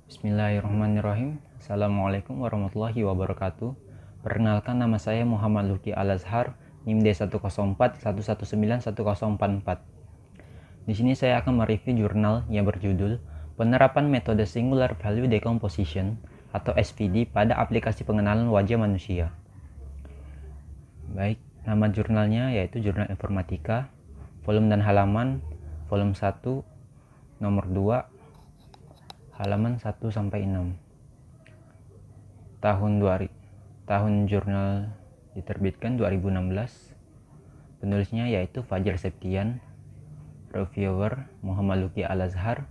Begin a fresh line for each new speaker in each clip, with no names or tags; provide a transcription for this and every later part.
Bismillahirrahmanirrahim. Assalamualaikum warahmatullahi wabarakatuh. Perkenalkan, nama saya Muhammad Luki Al-Azhar, NIM D104119104. Di sini saya akan mereview jurnal yang berjudul Penerapan Metode Singular Value Decomposition atau SVD pada aplikasi pengenalan wajah manusia. Baik, nama jurnalnya yaitu Jurnal Informatika, volume dan halaman, volume 1, nomor 2, halaman 1 sampai 6. Tahun jurnal diterbitkan 2016. Penulisnya yaitu Fajar Septian, reviewer Muhammad Luki Al-Azhar,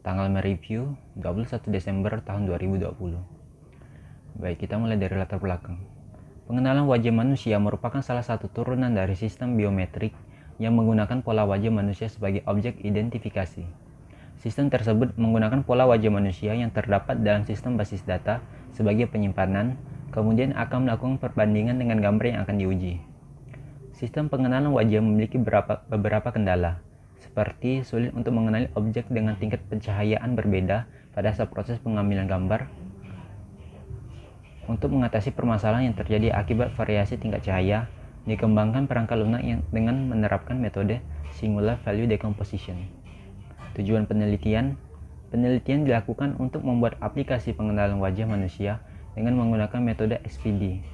tanggal mereview 21 Desember tahun 2020. Baik, kita mulai dari latar belakang. Pengenalan wajah manusia merupakan salah satu turunan dari sistem biometrik yang menggunakan pola wajah manusia sebagai objek identifikasi. Sistem tersebut menggunakan pola wajah manusia yang terdapat dalam sistem basis data sebagai penyimpanan, kemudian akan melakukan perbandingan dengan gambar yang akan diuji. Sistem pengenalan wajah memiliki beberapa kendala, seperti sulit untuk mengenali objek dengan tingkat pencahayaan berbeda pada saat proses pengambilan gambar. Untuk mengatasi permasalahan yang terjadi akibat variasi tingkat cahaya, dikembangkan perangkat lunak dengan menerapkan metode Singular Value Decomposition. Tujuan penelitian dilakukan untuk membuat aplikasi pengenalan wajah manusia dengan menggunakan metode SVD.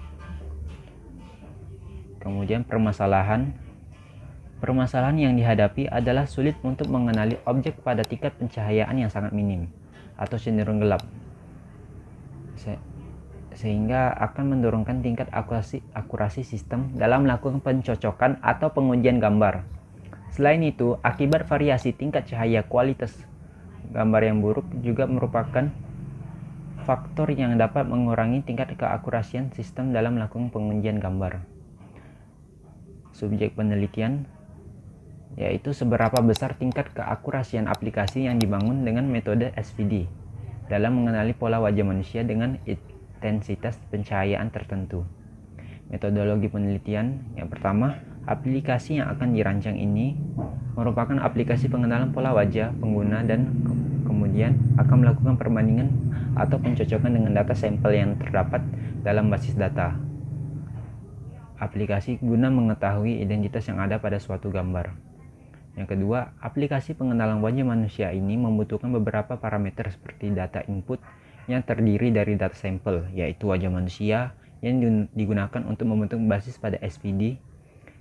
Kemudian permasalahan yang dihadapi adalah sulit untuk mengenali objek pada tingkat pencahayaan yang sangat minim atau cenderung gelap, sehingga akan mendorongkan tingkat akurasi sistem dalam melakukan pencocokan atau pengujian gambar. Selain itu, akibat variasi tingkat cahaya, kualitas gambar yang buruk juga merupakan faktor yang dapat mengurangi tingkat keakurasian sistem dalam melakukan pengujian gambar. Subjek penelitian yaitu seberapa besar tingkat keakurasian aplikasi yang dibangun dengan metode SVD dalam mengenali pola wajah manusia dengan intensitas pencahayaan tertentu. Metodologi penelitian yang pertama, aplikasi yang akan dirancang ini merupakan aplikasi pengenalan pola wajah pengguna dan kemudian akan melakukan perbandingan atau pencocokan dengan data sampel yang terdapat dalam basis data aplikasi guna mengetahui identitas yang ada pada suatu gambar. Yang kedua, aplikasi pengenalan wajah manusia ini membutuhkan beberapa parameter seperti data input yang terdiri dari data sampel, yaitu wajah manusia yang digunakan untuk membentuk basis pada SVD,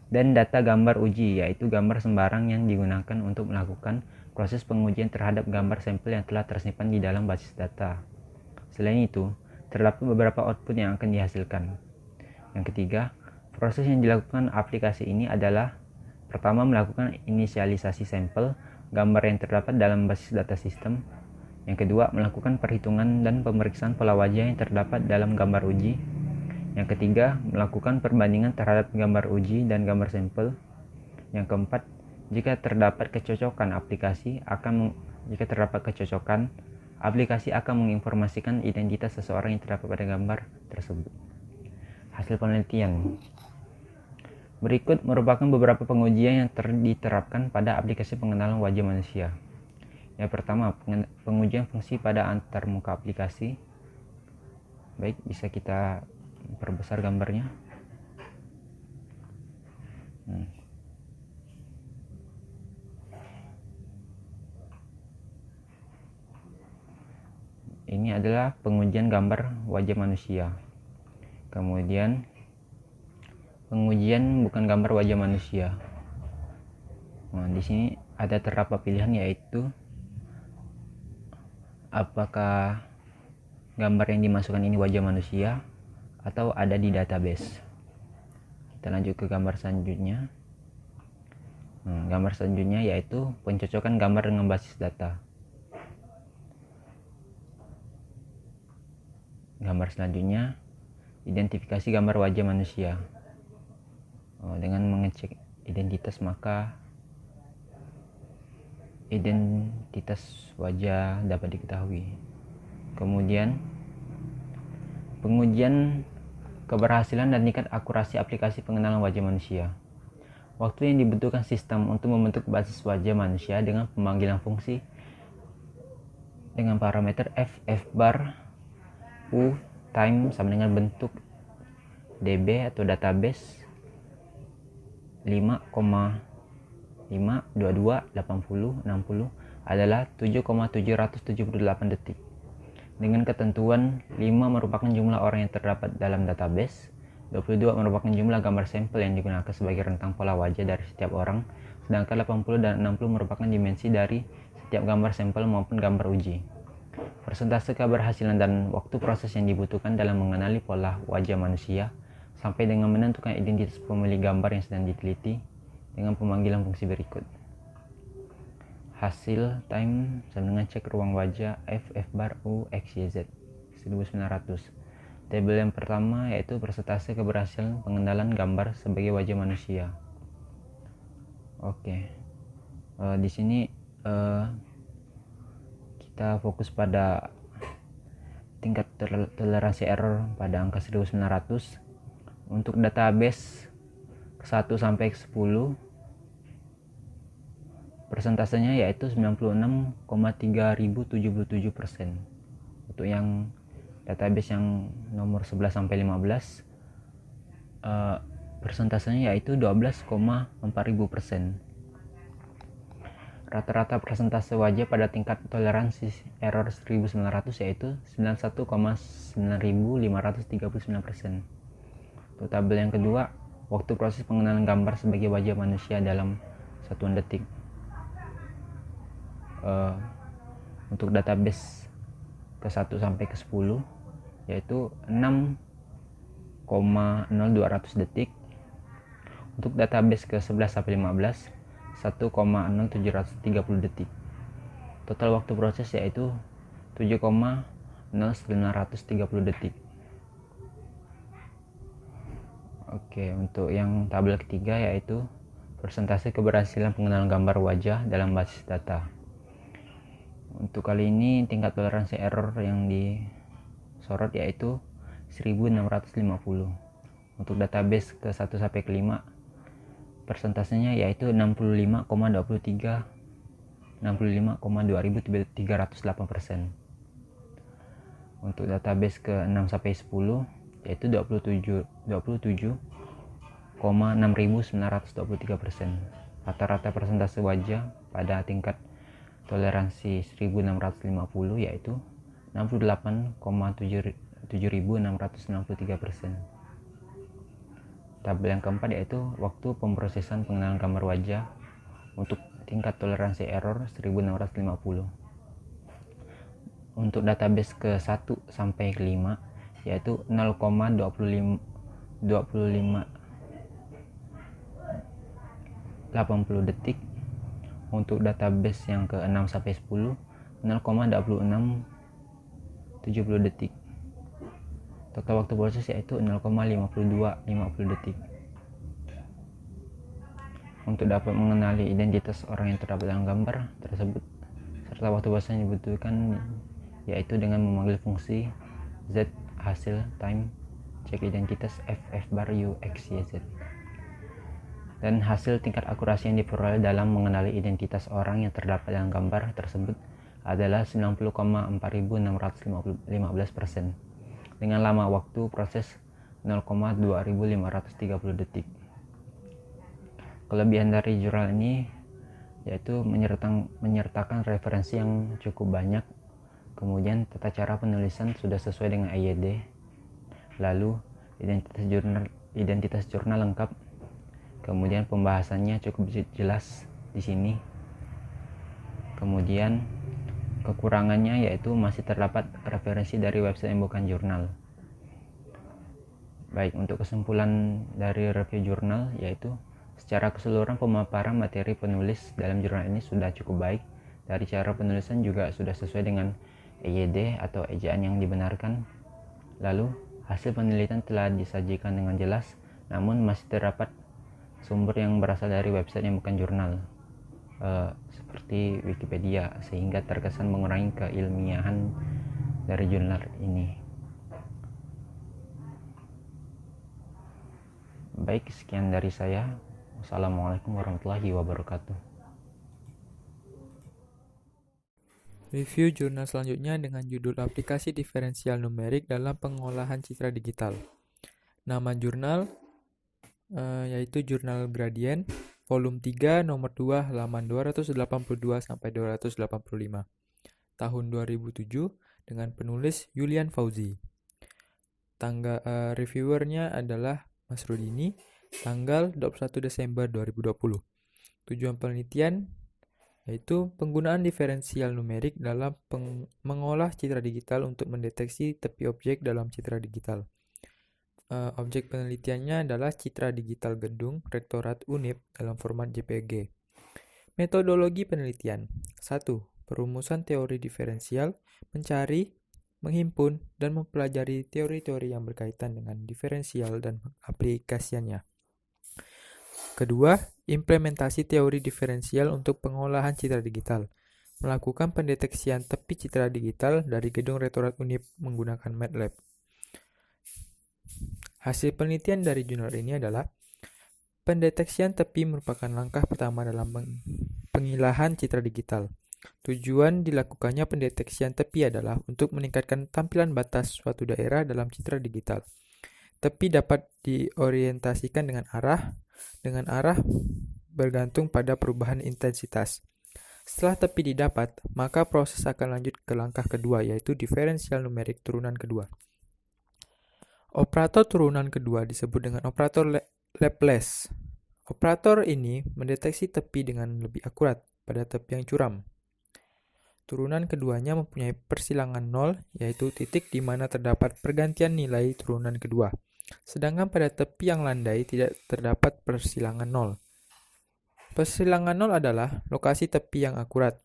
dan data gambar uji, yaitu gambar sembarang yang digunakan untuk melakukan proses pengujian terhadap gambar sampel yang telah tersimpan di dalam basis data. Selain itu, terdapat beberapa output yang akan dihasilkan. Yang ketiga, proses yang dilakukan aplikasi ini adalah pertama, melakukan inisialisasi sampel gambar yang terdapat dalam basis data sistem. Yang kedua, melakukan perhitungan dan pemeriksaan pola wajah yang terdapat dalam gambar uji. Yang ketiga, melakukan perbandingan terhadap gambar uji dan gambar sampel. Yang keempat, jika terdapat kecocokan aplikasi akan menginformasikan identitas seseorang yang terdapat pada gambar tersebut. Hasil penelitian berikut merupakan beberapa pengujian yang diterapkan pada aplikasi pengenalan wajah manusia. Yang pertama, pengujian fungsi pada antarmuka aplikasi. Baik, bisa kita perbesar gambarnya. Ini adalah pengujian gambar wajah manusia. Kemudian pengujian bukan gambar wajah manusia. Di sini ada terdapat pilihan, yaitu apakah gambar yang dimasukkan ini wajah manusia atau ada di database. Kita lanjut ke gambar selanjutnya. Gambar selanjutnya yaitu pencocokan gambar dengan basis data. Gambar selanjutnya, identifikasi gambar wajah manusia. Dengan mengecek identitas, maka identitas wajah dapat diketahui. Kemudian pengujian keberhasilan dan tingkat akurasi aplikasi pengenalan wajah manusia. Waktu yang dibutuhkan sistem untuk membentuk basis wajah manusia dengan pemanggilan fungsi dengan parameter f bar u time sama dengan bentuk db atau database 5,5228060 adalah 7,778 detik. Dengan ketentuan 5 merupakan jumlah orang yang terdapat dalam database, 22 merupakan jumlah gambar sampel yang digunakan sebagai rentang pola wajah dari setiap orang, sedangkan 80 dan 60 merupakan dimensi dari setiap gambar sampel maupun gambar uji. Persentase keberhasilan dan waktu proses yang dibutuhkan dalam mengenali pola wajah manusia sampai dengan menentukan identitas pemilik gambar yang sedang diteliti dengan pemanggilan fungsi berikut. Hasil time sama dengan cek ruang wajah f bar u x y z 1900. Tabel yang pertama yaitu persentase keberhasilan pengenalan gambar sebagai wajah manusia. Oke. Di sini kita fokus pada tingkat toleransi error pada angka 1900. Untuk database 1 sampai 10 persentasenya yaitu 96,3077%. Untuk yang database yang nomor 11 sampai 15 persentasenya yaitu 12,4000%. Rata-rata persentase wajah pada tingkat toleransi error 1900 yaitu 91,9539%. Untuk tabel yang kedua, waktu proses pengenalan gambar sebagai wajah manusia dalam satuan detik. Untuk database ke 1 sampai ke 10 yaitu 6,0200 detik. Untuk database ke 11 sampai 15 1,0730 detik. Total waktu proses yaitu 7,0930 detik. Oke, untuk yang tabel ketiga yaitu persentase keberhasilan pengenalan gambar wajah dalam basis data. Untuk kali ini tingkat toleransi error yang disorot yaitu 1650. Untuk database ke 1 sampai ke 5 persentasenya yaitu 65,2308%. Untuk database ke 6 sampai 10 yaitu 27,6923%. Rata-rata persentase wajah pada tingkat toleransi 1650 yaitu 68,7663%. Tabel yang keempat yaitu waktu pemrosesan pengenalan gambar wajah untuk tingkat toleransi error 1650. Untuk database ke 1 sampai ke 5 yaitu 0,2580 detik. Untuk database yang ke 6 sampai 10 0,2670 detik. Total waktu proses yaitu 0,5250 detik. Untuk dapat mengenali identitas orang yang terdapat dalam gambar tersebut serta waktu proses yang dibutuhkan yaitu dengan memanggil fungsi z hasil time cek identitas f bar u x y z. Dan hasil tingkat akurasi yang diperoleh dalam mengenali identitas orang yang terdapat dalam gambar tersebut adalah 90,4615% dengan lama waktu proses 0,2530 detik. Kelebihan dari jurnal ini yaitu menyertakan referensi yang cukup banyak, kemudian tata cara penulisan sudah sesuai dengan EYD, lalu identitas jurnal lengkap. Kemudian pembahasannya cukup jelas di sini. Kemudian kekurangannya yaitu masih terdapat referensi dari website yang bukan jurnal. Baik, untuk kesimpulan dari review jurnal yaitu secara keseluruhan pemaparan materi penulis dalam jurnal ini sudah cukup baik. Dari cara penulisan juga sudah sesuai dengan EYD atau ejaan yang dibenarkan. Lalu hasil penelitian telah disajikan dengan jelas, namun masih terdapat sumber yang berasal dari website yang bukan jurnal seperti Wikipedia, sehingga terkesan mengurangi keilmiahan dari jurnal ini. Baik, sekian dari saya. Wassalamualaikum warahmatullahi wabarakatuh.
Review jurnal selanjutnya dengan judul Aplikasi Diferensial Numerik dalam Pengolahan Citra Digital. Nama jurnal yaitu Jurnal Gradient, volume 3, nomor 2, halaman 282 sampai 285. Tahun 2007 dengan penulis Yulian Fauzi. Reviewernya adalah Mas Rudini, tanggal 21 Desember 2020. Tujuan penelitian yaitu penggunaan diferensial numerik dalam mengolah citra digital untuk mendeteksi tepi objek dalam citra digital. Objek penelitiannya adalah citra digital gedung Rektorat Unip dalam format JPG. Metodologi penelitian. 1. Perumusan teori diferensial, mencari, menghimpun, dan mempelajari teori-teori yang berkaitan dengan diferensial dan aplikasiannya. Kedua, implementasi teori diferensial untuk pengolahan citra digital. Melakukan pendeteksian tepi citra digital dari gedung Rektorat Unip menggunakan MATLAB. Hasil penelitian dari jurnal ini adalah pendeteksian tepi merupakan langkah pertama dalam pengilahan citra digital. Tujuan dilakukannya pendeteksian tepi adalah untuk meningkatkan tampilan batas suatu daerah dalam citra digital. Tepi dapat diorientasikan dengan arah bergantung pada perubahan intensitas. Setelah tepi didapat, maka proses akan lanjut ke langkah kedua, yaitu diferensial numerik turunan kedua. Operator turunan kedua disebut dengan operator Laplace. Operator ini mendeteksi tepi dengan lebih akurat pada tepi yang curam. Turunan keduanya mempunyai persilangan 0, yaitu titik di mana terdapat pergantian nilai turunan kedua. Sedangkan pada tepi yang landai tidak terdapat persilangan 0. Persilangan 0 adalah lokasi tepi yang akurat.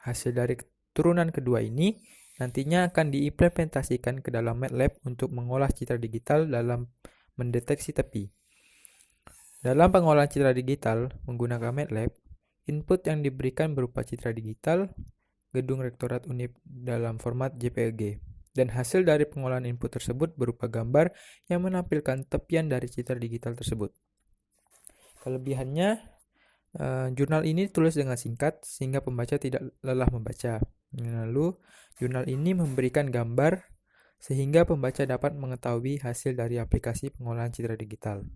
Hasil dari turunan kedua ini nantinya akan diimplementasikan ke dalam MATLAB untuk mengolah citra digital dalam mendeteksi tepi. Dalam pengolahan citra digital menggunakan MATLAB, input yang diberikan berupa citra digital gedung Rektorat Unip dalam format JPG, dan hasil dari pengolahan input tersebut berupa gambar yang menampilkan tepian dari citra digital tersebut. Kelebihannya, jurnal ini ditulis dengan singkat sehingga pembaca tidak lelah membaca. Lalu, jurnal ini memberikan gambar sehingga pembaca dapat mengetahui hasil dari aplikasi pengolahan citra digital.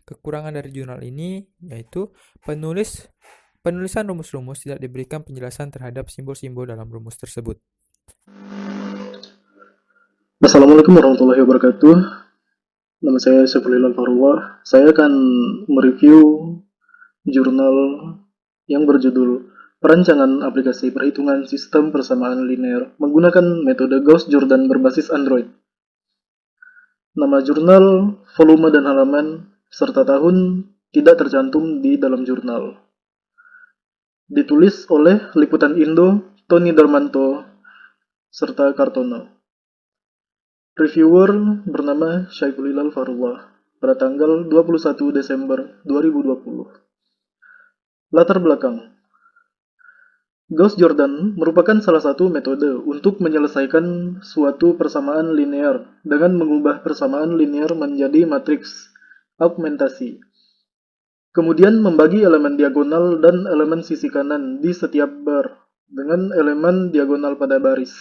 Kekurangan dari jurnal ini yaitu penulisan rumus-rumus tidak diberikan penjelasan terhadap simbol-simbol dalam rumus tersebut.
Assalamualaikum warahmatullahi wabarakatuh. Nama saya Syafrul Farwa. Saya akan mereview jurnal yang berjudul Perancangan Aplikasi Perhitungan Sistem Persamaan Linear menggunakan metode Gauss-Jordan berbasis Android. Nama jurnal, volume dan halaman, serta tahun tidak tercantum di dalam jurnal. Ditulis oleh Liputan Indo, Tony Darmanto, serta Kartono. Reviewer bernama Syaiful Farullah pada tanggal 21 Desember 2020. Latar belakang. Gauss-Jordan merupakan salah satu metode untuk menyelesaikan suatu persamaan linear dengan mengubah persamaan linear menjadi matriks augmentasi. Kemudian membagi elemen diagonal dan elemen sisi kanan di setiap bar dengan elemen diagonal pada baris.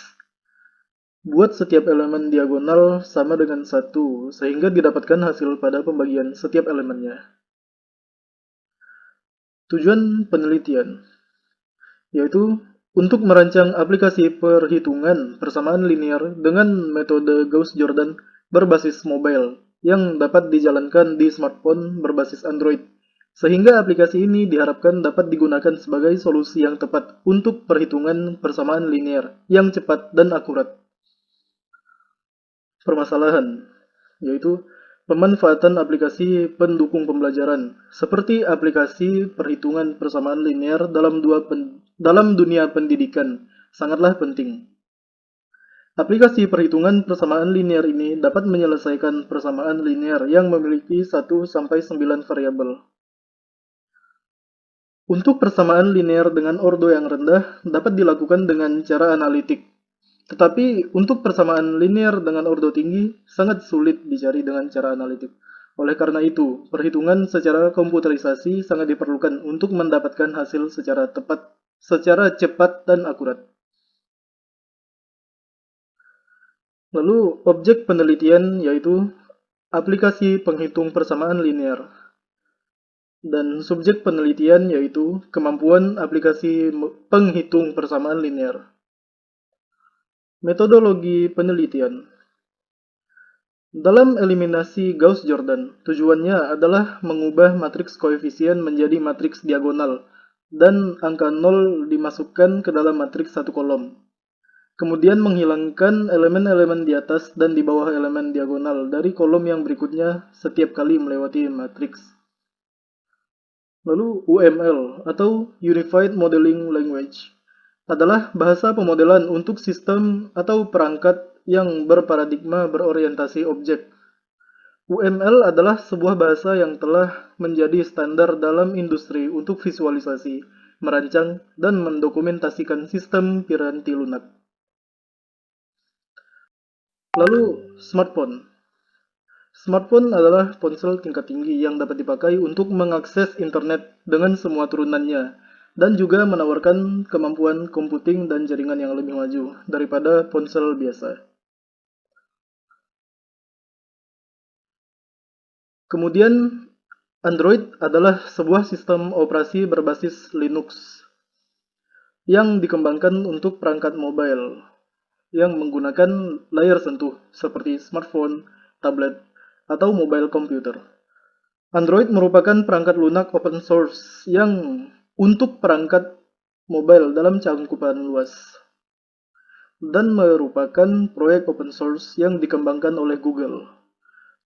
Buat setiap elemen diagonal sama dengan 1, sehingga didapatkan hasil pada pembagian setiap elemennya. Tujuan penelitian yaitu untuk merancang aplikasi perhitungan persamaan linear dengan metode Gauss-Jordan berbasis mobile yang dapat dijalankan di smartphone berbasis Android, sehingga aplikasi ini diharapkan dapat digunakan sebagai solusi yang tepat untuk perhitungan persamaan linear yang cepat dan akurat. Permasalahan yaitu pemanfaatan aplikasi pendukung pembelajaran seperti aplikasi perhitungan persamaan linear dalam dunia pendidikan sangatlah penting. Aplikasi perhitungan persamaan linear ini dapat menyelesaikan persamaan linear yang memiliki 1-9 variabel. Untuk persamaan linear dengan ordo yang rendah dapat dilakukan dengan cara analitik. Tetapi untuk persamaan linear dengan ordo tinggi sangat sulit dicari dengan cara analitik. Oleh karena itu, perhitungan secara komputerisasi sangat diperlukan untuk mendapatkan hasil secara cepat dan akurat. Lalu objek penelitian yaitu aplikasi penghitung persamaan linear. Dan subjek penelitian yaitu kemampuan aplikasi penghitung persamaan linear. Metodologi penelitian. Dalam eliminasi Gauss-Jordan, tujuannya adalah mengubah matriks koefisien menjadi matriks diagonal dan angka 0 dimasukkan ke dalam matriks satu kolom. Kemudian menghilangkan elemen-elemen di atas dan di bawah elemen diagonal dari kolom yang berikutnya setiap kali melewati matriks. Lalu UML atau Unified Modeling Language adalah bahasa pemodelan untuk sistem atau perangkat yang berparadigma berorientasi objek. UML adalah sebuah bahasa yang telah menjadi standar dalam industri untuk visualisasi, merancang, dan mendokumentasikan sistem piranti lunak. Lalu, smartphone. Smartphone adalah ponsel tingkat tinggi yang dapat dipakai untuk mengakses internet dengan semua turunannya, dan juga menawarkan kemampuan computing dan jaringan yang lebih maju daripada ponsel biasa. Kemudian, Android adalah sebuah sistem operasi berbasis Linux yang dikembangkan untuk perangkat mobile yang menggunakan layar sentuh seperti smartphone, tablet, atau mobile computer. Android merupakan perangkat lunak open source yang untuk perangkat mobile dalam cakupan luas dan merupakan proyek open source yang dikembangkan oleh Google.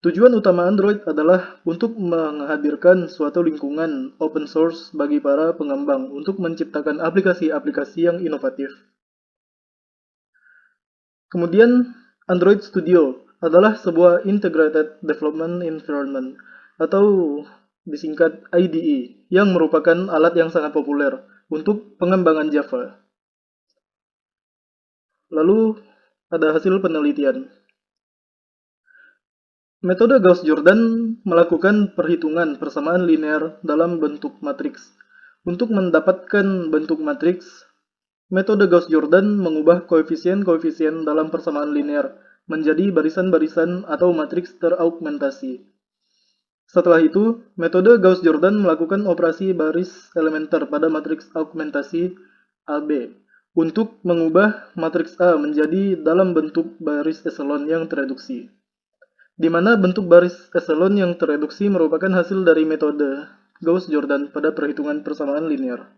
Tujuan utama Android adalah untuk menghadirkan suatu lingkungan open source bagi para pengembang untuk menciptakan aplikasi-aplikasi yang inovatif. Kemudian, Android Studio adalah sebuah Integrated Development Environment atau disingkat IDE yang merupakan alat yang sangat populer untuk pengembangan Java. Lalu, ada hasil penelitian. Metode Gauss-Jordan melakukan perhitungan persamaan linear dalam bentuk matriks. Untuk mendapatkan bentuk matriks, metode Gauss-Jordan mengubah koefisien-koefisien dalam persamaan linear menjadi barisan-barisan atau matriks teraugmentasi. Setelah itu, metode Gauss-Jordan melakukan operasi baris elementer pada matriks augmentasi AB untuk mengubah matriks A menjadi dalam bentuk baris eselon yang tereduksi, di mana bentuk baris eselon yang tereduksi merupakan hasil dari metode Gauss-Jordan pada perhitungan persamaan linear.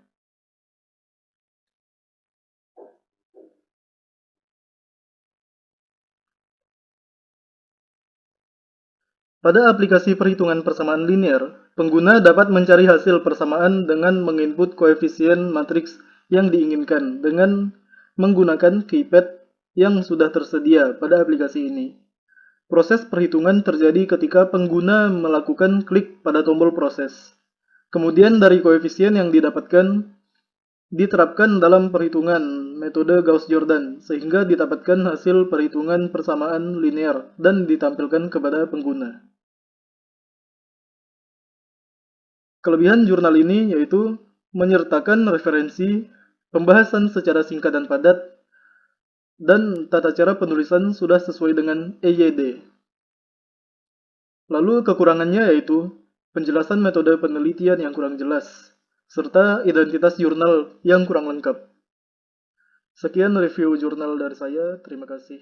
Pada aplikasi perhitungan persamaan linear, pengguna dapat mencari hasil persamaan dengan menginput koefisien matriks yang diinginkan dengan menggunakan keypad yang sudah tersedia pada aplikasi ini. Proses perhitungan terjadi ketika pengguna melakukan klik pada tombol proses. Kemudian dari koefisien yang didapatkan diterapkan dalam perhitungan metode Gauss-Jordan sehingga didapatkan hasil perhitungan persamaan linear dan ditampilkan kepada pengguna. Kelebihan jurnal ini yaitu menyertakan referensi, pembahasan secara singkat dan padat, dan tata cara penulisan sudah sesuai dengan EYD. Lalu kekurangannya yaitu penjelasan metode penelitian yang kurang jelas, serta identitas jurnal yang kurang lengkap. Sekian review jurnal dari saya, terima kasih.